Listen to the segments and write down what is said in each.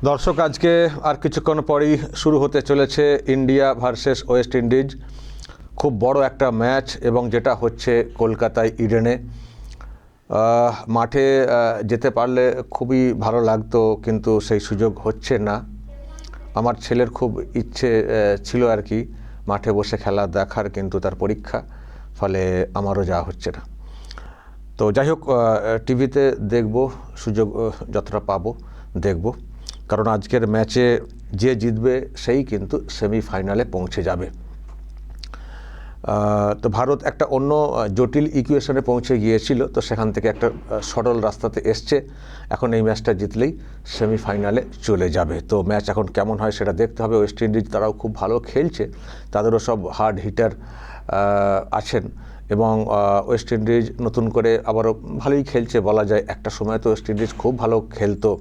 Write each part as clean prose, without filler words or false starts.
দর্শক, আজকে আর কিছুক্ষণ পরেই শুরু হতে চলেছে ইন্ডিয়া ভার্সেস ওয়েস্ট ইন্ডিজ। খুব বড় একটা ম্যাচ এবং যেটা হচ্ছে কলকাতায় ইডেনে। মাঠে যেতে পারলে খুবই ভালো লাগতো, কিন্তু সেই সুযোগ হচ্ছে না। আমার ছেলের খুব ইচ্ছে ছিল আর কি মাঠে বসে খেলা দেখার, কিন্তু তার পরীক্ষা, ফলে আমারও যাওয়া হচ্ছে না। তো যাই হোক, টিভিতে দেখব, সুযোগ যতটা পাবো দেখব, কারণ আজকের ম্যাচে যে জিতবে সেই কিন্তু সেমিফাইনালে পৌঁছে যাবে। তো ভারত একটা অন্য জটিল ইকুয়েশনে পৌঁছে গিয়েছিল, তো সেখান থেকে একটা সরল রাস্তাতে এসছে। এখন এই ম্যাচটা জিতলেই সেমিফাইনালে চলে যাবে। তো ম্যাচ এখন কেমন হয় সেটা দেখতে হবে। ওয়েস্ট ইন্ডিজ তারাও খুব ভালো খেলছে, তাদেরও সব হার্ড হিটার আছেন, এবং ওয়েস্ট ইন্ডিজ নতুন করে আবারও ভালোই খেলছে বলা যায়। একটা সময় তো ওয়েস্ট ইন্ডিজ খুব ভালো খেলতো।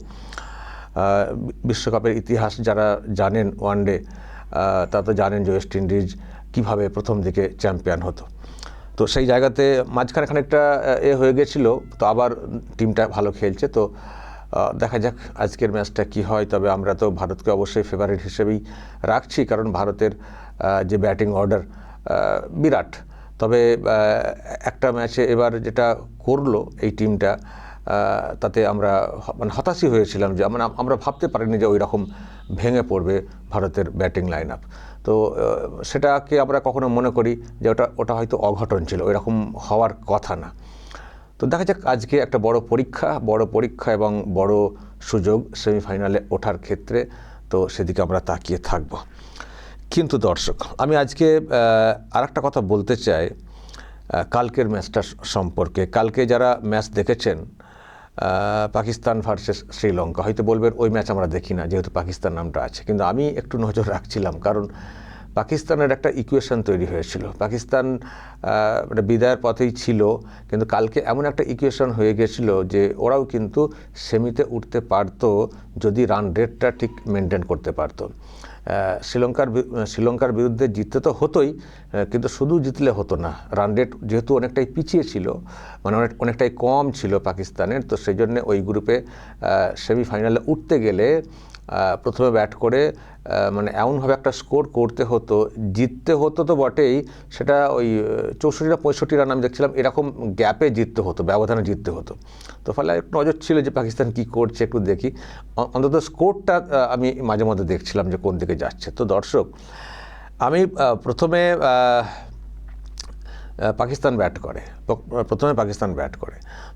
বিশ্বকাপের ইতিহাস যারা জানেন ওয়ানডে, তা তো জানেন যে ওয়েস্ট ইন্ডিজ কীভাবে প্রথম দিকে চ্যাম্পিয়ন হতো। তো সেই জায়গাতে মাঝখানে খানিকটা হয়ে গেছিলো, তো আবার টিমটা ভালো খেলছে। তো দেখা যাক আজকের ম্যাচটা কি হয়। তবে আমরা তো ভারতকে অবশ্যই ফেভারিট হিসেবেই রাখছি, কারণ ভারতের যে ব্যাটিং অর্ডার বিরাট। তবে একটা ম্যাচে এবার যেটা করলো এই টিমটা, তাতে আমরা হতাশই হয়েছিলাম যে আমরা ভাবতে পারিনি যে ওই রকম ভেঙে পড়বে ভারতের ব্যাটিং লাইন আপ। তো সেটাকে আমরা কখনো মনে করি যে ওটা হয়তো অঘটন ছিল, ওই রকম হওয়ার কথা না। তো দেখা যাক, আজকে একটা বড় পরীক্ষা এবং বড় সুযোগ সেমিফাইনালে ওঠার ক্ষেত্রে। তো সেদিকে আমরা তাকিয়ে থাকব। কিন্তু দর্শক, আমি আজকে আরেকটা কথা বলতে চাই কালকের ম্যাচটা সম্পর্কে। কালকে যারা ম্যাচ দেখেছেন, পাকিস্তান ভার্সেস শ্রীলঙ্কা, হয়তো বলবেন ওই ম্যাচ আমরা দেখি না যেহেতু পাকিস্তান নামটা আছে, কিন্তু আমি একটু নজর রাখছিলাম, কারণ পাকিস্তানের একটা ইকুয়েশন তৈরি হয়েছিল। পাকিস্তান বিদায়ের পথেই ছিল, কিন্তু কালকে এমন একটা ইকুয়েশন হয়ে গেছিল যে ওরাও কিন্তু সেমিতে উঠতে পারতো যদি রান রেটটা ঠিক মেনটেন করতে পারতো। শ্রীলঙ্কার বিরুদ্ধে জিততে তো হতোই, কিন্তু শুধু জিতলে হতো না। রান রেট যেহেতু অনেকটাই পিছিয়ে ছিল, মানে অনেকটাই কম ছিল পাকিস্তানের, তো সেই জন্যে ওই গ্রুপে সেমিফাইনালে উঠতে গেলে প্রথমে ব্যাট করে মানে এমনভাবে একটা স্কোর করতে হতো, জিততে হতো তো বটেই, সেটা ওই 64 না 65 রান আমি দেখছিলাম, এরকম গ্যাপে জিততে হতো, ব্যবধানে জিততে হতো। তো ফলে একটু নজর ছিল যে পাকিস্তান কী করছে একটু দেখি, অন্তত স্কোরটা আমি মাঝে মধ্যে দেখছিলাম যে কোন দিকে যাচ্ছে। তো দর্শক, আমি প্রথমে পাকিস্তান ব্যাট করে,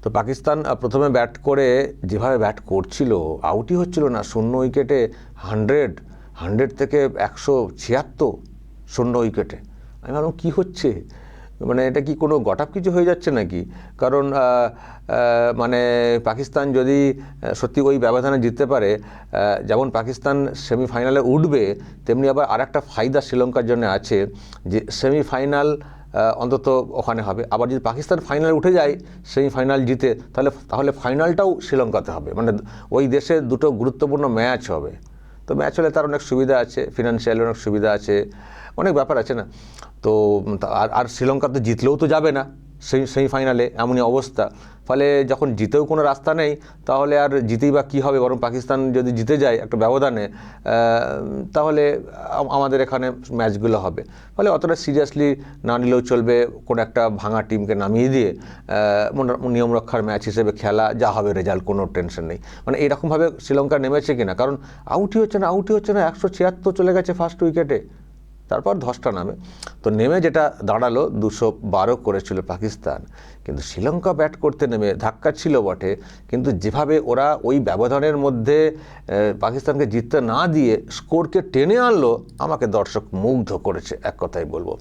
তো পাকিস্তান প্রথমে ব্যাট করে যেভাবে ব্যাট করছিল, আউটই হচ্ছিল না। 0 উইকেটে 100 থেকে 176 0 উইকেটে। আমি ভাবলাম কী হচ্ছে, মানে এটা কি কোনো গটাপ কিছু হয়ে যাচ্ছে নাকি? কারণ মানে পাকিস্তান যদি সত্যি ওই ব্যবধানে জিততে পারে, যেমন পাকিস্তান সেমিফাইনালে উঠবে, তেমনি আবার আরেকটা ফায়দা শ্রীলঙ্কার জন্য আছে যে সেমিফাইনাল অন্তত ওখানে হবে। আবার যদি পাকিস্তান ফাইনালে উঠে যায় সেমিফাইনাল জিতে, তাহলে ফাইনালটাও শ্রীলঙ্কাতে হবে, মানে ওই দেশে দুটো গুরুত্বপূর্ণ ম্যাচ হবে। তো ম্যাচ হলে তার অনেক সুবিধা আছে, ফিনান্সিয়ালি অনেক সুবিধা আছে, অনেক ব্যাপার আছে না। তো আর শ্রীলঙ্কা তো জিতলেও তো যাবে না সেমিফাইনালে, এমনই অবস্থা। ফলে যখন জিতেও কোনো রাস্তা নেই, তাহলে আর জিতেই বা কী হবে? বরং পাকিস্তান যদি জিতে যায় একটা ব্যবধানে, তাহলে আমাদের এখানে ম্যাচগুলো হবে। ফলে অতটা সিরিয়াসলি না নিলেও চলবে, কোনো একটা ভাঙা টিমকে নামিয়ে দিয়ে নিয়ম রক্ষার ম্যাচ হিসেবে খেলা, যা হবে রেজাল্ট, কোনো টেনশন নেই। মানে এরকমভাবে শ্রীলঙ্কা নেমেছে কিনা, কারণ আউটই হচ্ছে না 176 চলে গেছে ফার্স্ট উইকেটে, তারপর 10টা নামে। তো নেমে যেটা দাঁড়ালো 212 করেছিল পাকিস্তান। কিন্তু শ্রীলঙ্কা ব্যাট করতে নেমে ধাক্কা ছিল বটে, কিন্তু যেভাবে ওরা ওই ব্যবধানের মধ্যে পাকিস্তানকে জিততে না দিয়ে স্কোরকে টেনে আনলো, আমাকে দর্শক মুগ্ধ করেছে, এক কথাই বলবো।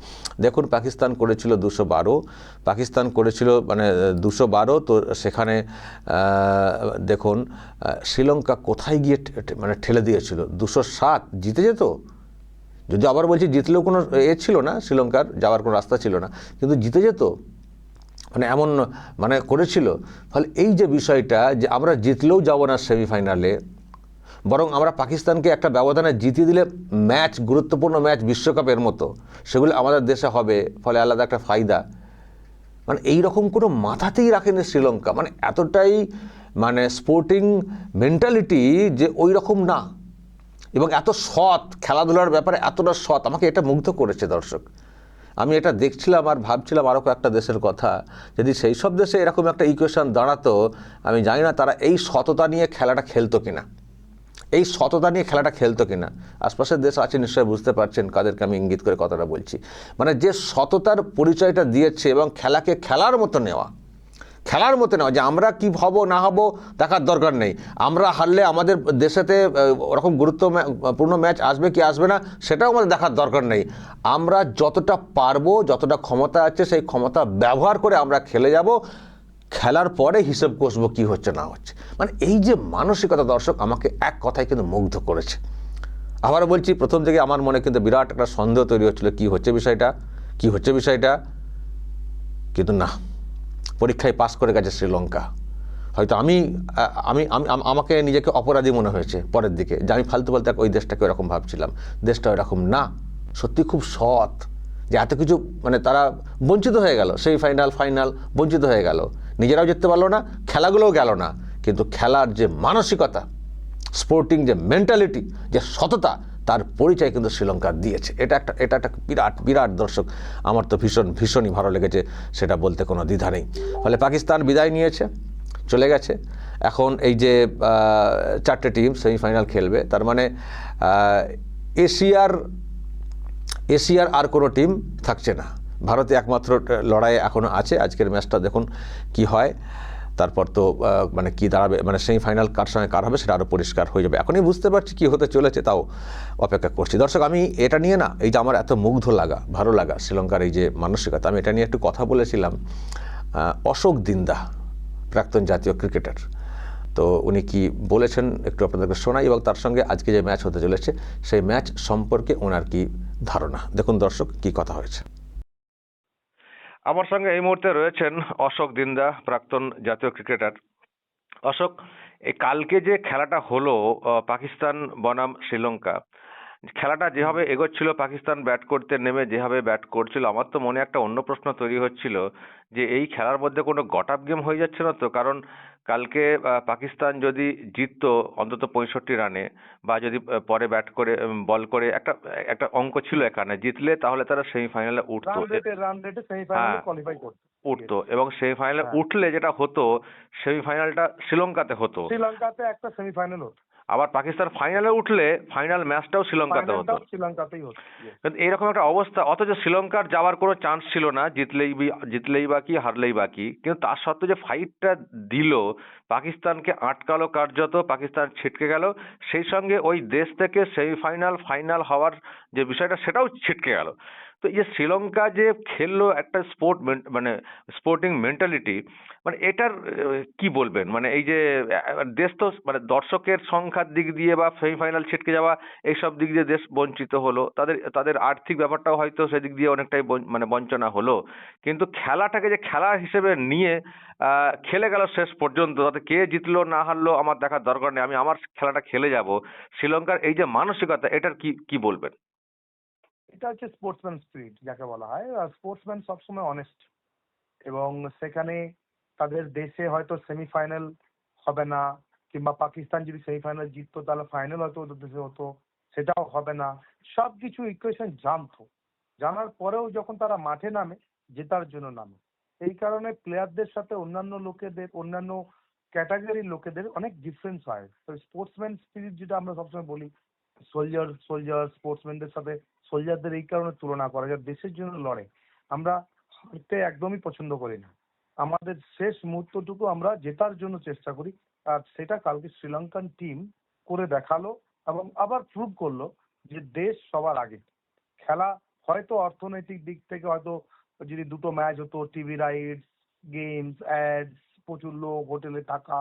দেখুন, পাকিস্তান করেছিল 212, তো সেখানে দেখুন শ্রীলঙ্কা কোথায় গিয়ে মানে ঠেলে দিয়েছিল। 207 জিতে যেত, যদি আবার বলছি জিতলেও কোনো ছিল না, শ্রীলঙ্কার যাওয়ার কোনো রাস্তা ছিল না, কিন্তু জিতে যেত, মানে এমন মানে করেছিল। ফলে এই যে বিষয়টা যে আমরা জিতলেও যাব না সেমিফাইনালে, বরং আমরা পাকিস্তানকে একটা ব্যবধানে জিতিয়ে দিলে ম্যাচ, গুরুত্বপূর্ণ ম্যাচ বিশ্বকাপের মতো, সেগুলো আমাদের দেশে হবে, ফলে আলাদা একটা ফায়দা। মানে এই রকম কোনো মাথাতেই রাখেনি শ্রীলঙ্কা, মানে এতটাই মানে স্পোর্টিং মেন্টালিটি যে ওই রকম না, এবং এত সৎ, খেলাধুলার ব্যাপারে এতটা সৎ, আমাকে এটা মুগ্ধ করেছে দর্শক। আমি এটা দেখছিলাম আর ভাবছিলাম আরও কয়েকটা দেশের কথা, যদি সেই সব দেশে এরকম একটা ইকুয়েশন দাঁড়াতো, আমি জানি না তারা এই সততা নিয়ে খেলাটা খেলতো কিনা, এই সততা নিয়ে খেলাটা খেলতো কিনা। আশপাশের দেশ আছে নিশ্চয়ই, বুঝতে পারছেন কাদেরকে আমি ইঙ্গিত করে কথাটা বলছি। মানে যে সততার পরিচয়টা দিয়েছে এবং খেলাকে খেলার মতো নেওয়া, খেলার মতো নেওয়া, যে আমরা কি হব না হব দেখার দরকার নেই, আমরা হারলে আমাদের দেশেতে ওরকম গুরুত্বপূর্ণ ম্যাচ আসবে কি আসবে না সেটাও আমাদের দেখার দরকার নেই, আমরা যতটা পারবো, যতটা ক্ষমতা আছে সেই ক্ষমতা ব্যবহার করে আমরা খেলে যাব, খেলার পরে হিসেব কষবো কি হচ্ছে না হচ্ছে। মানে এই যে মানসিকতা দর্শক, আমাকে এক কথায় কিন্তু মুগ্ধ করেছে। আবারও বলছি, প্রথম থেকে আমার মনে কিন্তু বিরাট একটা সন্দেহ তৈরি হচ্ছিল কি হচ্ছে বিষয়টা, কিন্তু না, পরীক্ষায় পাস করে গেছে শ্রীলঙ্কা। হয়তো আমাকে নিজেকে অপরাধী মনে হয়েছে পরের দিকে, যে আমি ফালতু ওই দেশটাকে ওরকম ভাবছিলাম। দেশটা ওরকম না, সত্যি খুব সৎ, যে এত কিছু, মানে তারা বঞ্চিত হয়ে গেল, সেমিফাইনাল ফাইনাল বঞ্চিত হয়ে গেল, নিজেরাও জিততে পারলো না, খেলাগুলোও গেল না, কিন্তু খেলার যে মানসিকতা, স্পোর্টিং যে মেন্টালিটি, যে সততা, তার পরিচয় কিন্তু শ্রীলঙ্কা দিয়েছে। এটা একটা বিরাট দর্শক, আমার তো ভীষণই ভালো লেগেছে, সেটা বলতে কোনো দ্বিধা নেই। ফলে পাকিস্তান বিদায় নিয়েছে, চলে গেছে। এখন এই যে 4টে টিম সেমিফাইনাল খেলবে, তার মানে এশিয়ার আর কোনো টিম থাকছে না, ভারতে একমাত্র লড়াইয়ে এখনও আছে। আজকের ম্যাচটা দেখুন কি হয়, তারপর তো মানে কি দাঁড়াবে, মানে সেমিফাইনাল কার সঙ্গে কার হবে সেটা আরও পরিষ্কার হয়ে যাবে। এখনই বুঝতে পারছি কি হতে চলেছে, তাও অপেক্ষা করছি। দর্শক, আমি এটা নিয়ে না, এই যে আমার এত মুগ্ধ লাগা, ভালো লাগা শ্রীলঙ্কার এই যে মানসিকতা, আমি এটা নিয়ে একটু কথা বলেছিলাম অশোক দিন্দা, প্রাক্তন জাতীয় ক্রিকেটার। তো উনি কি বলেছেন একটু আপনাদেরকে শোনাই, এবং তার সঙ্গে আজকে যে ম্যাচ হতে চলেছে সেই ম্যাচ সম্পর্কে ওনার কি ধারণা। দেখুন দর্শক কি কথা হয়েছে। আমার সঙ্গে এই মুহূর্তে রয়েছেন অশোক দিন্দা, প্রাক্তন জাতীয় ক্রিকেটার। অশোক, এই কালকে যে খেলাটা হলো পাকিস্তান বনাম শ্রীলঙ্কা, খেলাটা যেভাবে এগোচ্ছিল, পাকিস্তান ব্যাট করতে নেমে যেভাবে ব্যাট করছিল, আমার তো মনে একটা অন্য প্রশ্ন তৈরি হচ্ছিল যে এই খেলার মধ্যে কোনো গট আপ গেম হয়ে যাচ্ছে না তো? কারণ কালকে পাকিস্তান যদি জিততো অন্তত 65 রানে, বা যদি পরে ব্যাট করে বল করে, একটা একটা অঙ্ক ছিল এখানে, জিতলে তাহলে তারা সেমিফাইনালে উঠতো, রান রেটে সেমিফাইনালে কোয়ালিফাই করতে উঠতো, এবং সেমিফাইনালে উঠলে যেটা হতো, সেমিফাইনালটা শ্রীলঙ্কাতে হতো, শ্রীলঙ্কাতে একটা সেমিফাইনাল হতো, আবার পাকিস্তান ফাইনালে উঠলে ফাইনাল ম্যাচটাও শ্রীলঙ্কাতে হতো। শ্রীলঙ্কাতেই হতো। কিন্তু এইরকম একটা অবস্থা, অথচ শ্রীলঙ্কার যাওয়ার কোনো চান্স ছিল না, জিতলেই বা কি, হারলেই বা কি, কিন্তু তার সত্ত্বেও যে ফাইটটা দিল, পাকিস্তানকে আটকালো কার্যত, পাকিস্তান ছিটকে গেল, সেই সঙ্গে ওই দেশ থেকে সেমিফাইনাল ফাইনাল হওয়ার যে বিষয়টা সেটাও ছিটকে গেল। তো এই যে শ্রীলঙ্কা যে খেললো একটা মানে স্পোর্টিং মেন্টালিটি, মানে এটার কি বলবেন? মানে এই যে দেশ তো, মানে দর্শকের সংখ্যার দিক দিয়ে বা সেমিফাইনাল ছিটকে যাওয়া এইসব দিক দিয়ে দেশ বঞ্চিত হলো, তাদের আর্থিক ব্যাপারটাও হয়তো সেদিক দিয়ে অনেকটাই মানে বঞ্চনা হলো, কিন্তু খেলাটাকে যে খেলা হিসেবে নিয়ে খেলে গেল শেষ পর্যন্ত, তাতে কে জিতলো না হারলো আমার দেখার দরকার নেই, আমি আমার খেলাটা খেলে যাব। শ্রীলঙ্কার এই যে মানসিকতা, এটার কি বলবেন? এটা হচ্ছে স্পোর্টসম্যান স্পিরিট যাকে বলা হয়। আর স্পোর্টসম্যান সবসময় অনেস্ট, এবং সেখানে তাদের দেশে হয়তো সেমিফাইনাল হবে না, কিংবা পাকিস্তান যদি সেমিফাইনাল জিততো তাহলে ফাইনাল হয়তো ওদের দেশে হতো, সেটাও হবে না। সবকিছু ইকুয়েশন জানতো, জানার পরেও যখন তারা মাঠে নামে, জেতার জন্য নামে। এই কারণে প্লেয়ারদের সাথে অন্যান্য ক্যাটাগরির লোকেদের অনেক ডিফারেন্স হয়। তো স্পোর্টসম্যান স্পিরিট যেটা আমরা সবসময় বলি, সোলজার স্পোর্টসম্যানদের সাথে সোলজারদের এই কারণে তুলনা করা যায়, দেশের জন্য লড়ে। আমরা হারতে একদমই পছন্দ করি না, আমাদের শেষ মুহূর্তটুকু আমরা জেতার জন্য চেষ্টা করি। আর সেটা কালকে শ্রীলঙ্কান টিম করে দেখালো, এবং আবার প্রুভ করলো যে দেশ সবার আগে। খেলা হয়তো অর্থনৈতিক দিক থেকে হয়তো যদি দুটো ম্যাচ হতো, টিভি রাইটস, গেমস, অ্যাডস, প্রচুর লোক, হোটেলে থাকা,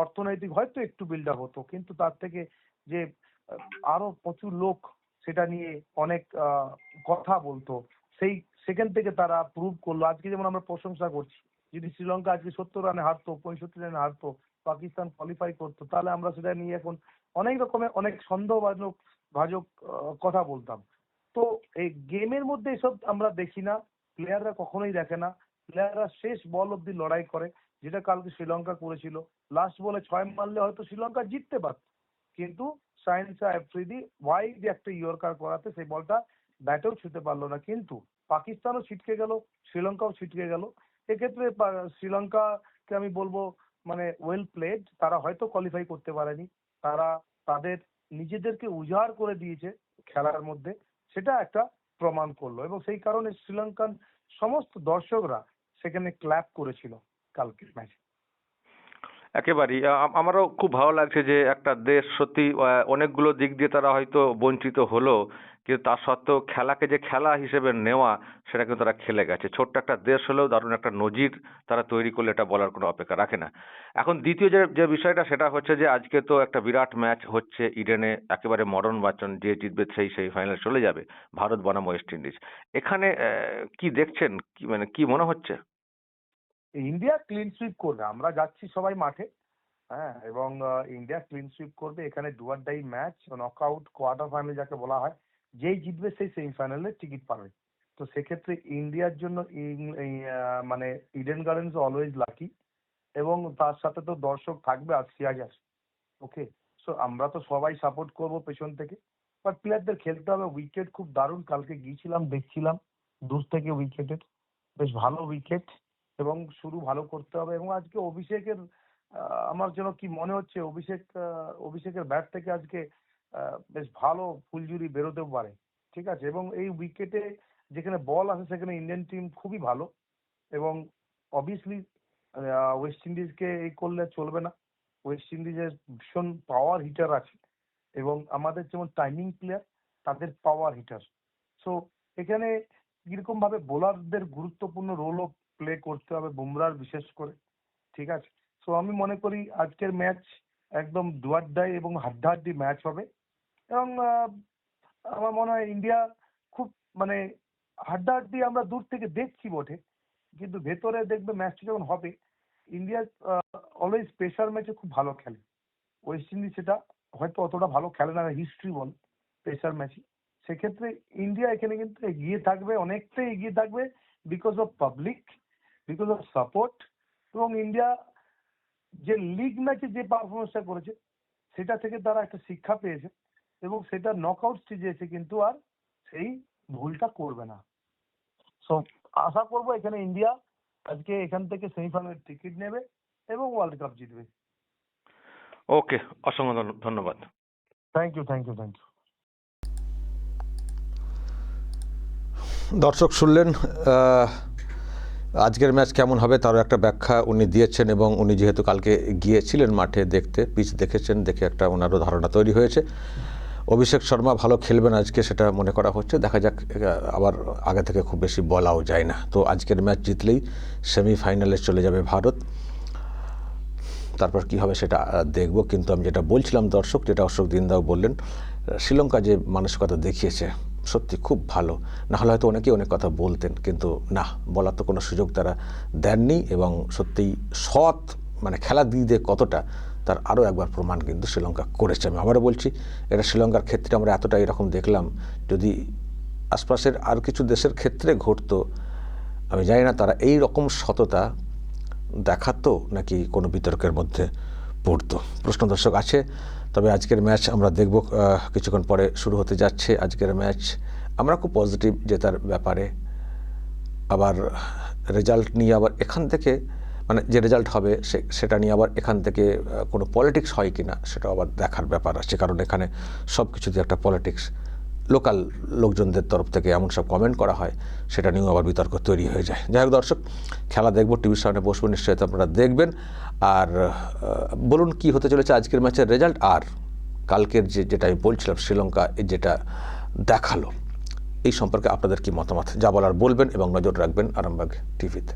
অর্থনৈতিক হয়তো একটু বিল্ড আপ হতো, কিন্তু তার থেকে যে আরো প্রচুর লোক সেটা নিয়ে অনেক কথা বলতো, সেই সেখান থেকে তারা প্রুভ করলো। আজকে যেমন আমরা প্রশংসা করছি, যদি শ্রীলঙ্কা আজকে 70 রানে হারতো, 65 রানে হারতো, পাকিস্তান কোয়ালিফাই করতো, তাহলে আমরা সেটা নিয়ে এখন অনেক রকমের অনেক সন্দেহভাজক ভাজক কথা বলতাম। তো এই গেমের মধ্যে এসব আমরা দেখি না, প্লেয়াররা কখনোই দেখে না। প্লেয়াররা শেষ বল অব্দি লড়াই করে, যেটা কালকে শ্রীলঙ্কা করেছিল। লাস্ট বলে 6 মারলে হয়তো শ্রীলঙ্কা জিততে পারত, কিন্তু সায়েন্স আফ্রিদি ওয়াইড একটা ইয়র্কার করাতে সেই বলটা ব্যাটেও ছুঁতে পারলো না, কিন্তু পাকিস্তানও ছিটকে গেল, শ্রীলঙ্কাও ছিটকে গেল। এক্ষেত্রে শ্রীলঙ্কাকে আমি বলবো মানে ওয়েল প্লেড, তারা হয়তো কোয়ালিফাই করতে পারেনি, তারা তাদের নিজেদেরকে উজাড় করে দিয়েছে খেলার মধ্যে, সেটা একটা প্রমাণ করলো, এবং সেই কারণে শ্রীলঙ্কান সমস্ত দর্শকরা সেখানে ক্ল্যাপ করেছিল কালকের ম্যাচে। একেবারেই আমারও খুব ভালো লাগছে যে একটা দেশ সত্যি অনেকগুলো দিক দিয়ে তারা হয়তো বঞ্চিত হলো, কিন্তু তার সত্ত্বেও খেলাকে যে খেলা হিসেবে নেওয়া সেটা কিন্তু তারা খেলে গেছে। ছোট্ট একটা দেশ হলেও দারুণ একটা নজির তারা তৈরি করলে এটা বলার কোনো অপেক্ষা রাখে না। এখন দ্বিতীয় যে যে বিষয়টা সেটা হচ্ছে যে আজকে তো একটা বিরাট ম্যাচ হচ্ছে ইডেনে, একেবারে মরণ বাচন, যে জিতবে সেই সেমিফাইনালে চলে যাবে, ভারত বনাম ওয়েস্ট ইন্ডিজ। এখানে কি দেখছেন, কি মানে কি মনে হচ্ছে? ইন্ডিয়া ক্লিন সুইপ করবে, আমরা যাচ্ছি সবাই মাঠে, হ্যাঁ, এবং ইন্ডিয়া ক্লিন সুইপ করবে। এখানে do or die match, knockout quarter final যাকে বলা হয়, যেই জিতবে সেই সেমিফাইনালে টিকিট পাবে। তো সেক্ষেত্রে ইন্ডিয়ার জন্য মানে ইডেন গার্ডেন্স অলওয়েজ লাকি, এবং তার সাথে তো দর্শক থাকবে 80,000। ওকে, সো আমরা তো সবাই সাপোর্ট করব পেছন থেকে, বাট প্লেয়ারদের খেলতে হবে। উইকেট খুব দারুণ, কালকে গিয়েছিলাম দেখছিলাম দূর থেকে উইকেটের, বেশ ভালো উইকেট, এবং শুরু ভালো করতে হবে। এবং আজকে অভিষেকের আমার যেন কি মনে হচ্ছে, অভিষেকের ব্যাট থেকে আজকে বেশ ভালো ফুলঝুরি বেরোতেও পারে, ঠিক আছে। এবং এই উইকেটে যেখানে বল আসে সেখানে ইন্ডিয়ান টিম খুবই ভালো, এবং অবভিয়াসলি ওয়েস্ট ইন্ডিজকে এই করলে চলবে না। ওয়েস্ট ইন্ডিজের ভীষণ পাওয়ার হিটার আছে, এবং আমাদের যেমন টাইমিং প্লেয়ার, তাদের পাওয়ার হিটার। সো এখানে কিরকম ভাবে বোলারদের গুরুত্বপূর্ণ রোলও প্লে করতে হবে, বুমরার বিশেষ করে, ঠিক আছে। সো আমি মনে করি আজকের ম্যাচ একদম ডু অর ডাই এবং হাড্ডাহাড্ডি ম্যাচ হবে, এবং আমার মনে হয় ইন্ডিয়া খুব মানে হাড্ডাহাড্ডি আমরা দূর থেকে দেখছি বটে, কিন্তু ভেতরে দেখবে ম্যাচটা যখন হবে, ইন্ডিয়া অলওয়েজ প্রেশার ম্যাচে খুব ভালো খেলে। ওয়েস্ট ইন্ডিজ সেটা হয়তো অতটা ভালো খেলে না, হিস্ট্রি বল প্রেশার ম্যাচে। সেক্ষেত্রে ইন্ডিয়া এখানে কিন্তু এগিয়ে থাকবে, অনেকটাই এগিয়ে থাকবে, because of public, because of support. এবং ইন্ডিয়া যে লিগ ম্যাচে যে পারফরমেন্সটা করেছে সেটা থেকে তারা একটা শিক্ষা পেয়েছে, এবং সেটা নকআউট স্টেজে এসে কিন্তু আর সেই ভুলটা করবে না। সো আশা করবো এখানে ইন্ডিয়া আজকে এখান থেকে সেমিফাইনালের টিকিট নেবে এবং ওয়ার্ল্ড কাপ জিতবে। ওকে, অসংখ্য ধন্যবাদ। Thank you, thank you, thank you. দর্শক শুনলেন, আজকের ম্যাচ কেমন হবে তারও একটা ব্যাখ্যা উনি দিয়েছেন, এবং উনি যেহেতু কালকে গিয়েছিলেন মাঠে দেখতে, পিচ দেখেছেন, দেখে একটা ওনারও ধারণা তৈরি হয়েছে। অভিষেক শর্মা ভালো খেলবেন আজকে সেটা মনে করা হচ্ছে, দেখা যাক, আবার আগে থেকে খুব বেশি বলাও যায় না। তো আজকের ম্যাচ জিতলেই সেমিফাইনালে চলে যাবে ভারত, তারপর কি হবে সেটা দেখব। কিন্তু আমি যেটা বলছিলাম দর্শক, যেটা অশোক দিনদাও বললেন, শ্রীলঙ্কা যে মানসিকতা দেখিয়েছে সত্যি খুব ভালো। না হলে হয়তো অনেকেই অনেক কথা বলতেন, কিন্তু না, বলার তো কোনো সুযোগ তারা দেননি, এবং সত্যিই সৎ মানে খেলা দিয়ে কতটা তার আরও একবার প্রমাণ কিন্তু শ্রীলঙ্কা করেছে। আমি আবারও বলছি, এটা শ্রীলঙ্কার ক্ষেত্রে আমরা এতটা এরকম দেখলাম, যদি আশপাশের আর কিছু দেশের ক্ষেত্রে ঘটতো আমি জানি না তারা এই রকম সততা দেখাতো নাকি কোনো বিতর্কের মধ্যে পড়তো, প্রশ্ন দর্শক আছে। তবে আজকের ম্যাচ আমরা দেখব, কিছুক্ষণ পরে শুরু হতে যাচ্ছে আজকের ম্যাচ। আমরা খুব পজিটিভ জেতার ব্যাপারে, আবার রেজাল্ট নিয়ে আবার এখান থেকে মানে যে রেজাল্ট হবে সেটা নিয়ে আবার এখান থেকে কোনো পলিটিক্স হয় কি না সেটাও আবার দেখার ব্যাপার আছে, কারণ এখানে সব কিছুতে একটা পলিটিক্স, লোকাল লোকজনদের তরফ থেকে এমন সব কমেন্ট করা হয়, সেটা নিয়েও আবার বিতর্ক তৈরি হয়ে যায়। যাই হোক দর্শক, খেলা দেখব, টিভির সামনে বসবো, নিশ্চয়ই আপনারা দেখবেন। আর বলুন কি হতে চলেছে আজকের ম্যাচের রেজাল্ট, আর কালকের যেটা আমি বলছিলাম শ্রীলঙ্কা যেটা দেখালো, এই সম্পর্কে আপনাদের কি মতামত, যা বলার বলবেন এবং নজর রাখবেন আরামবাগ টিভিতে।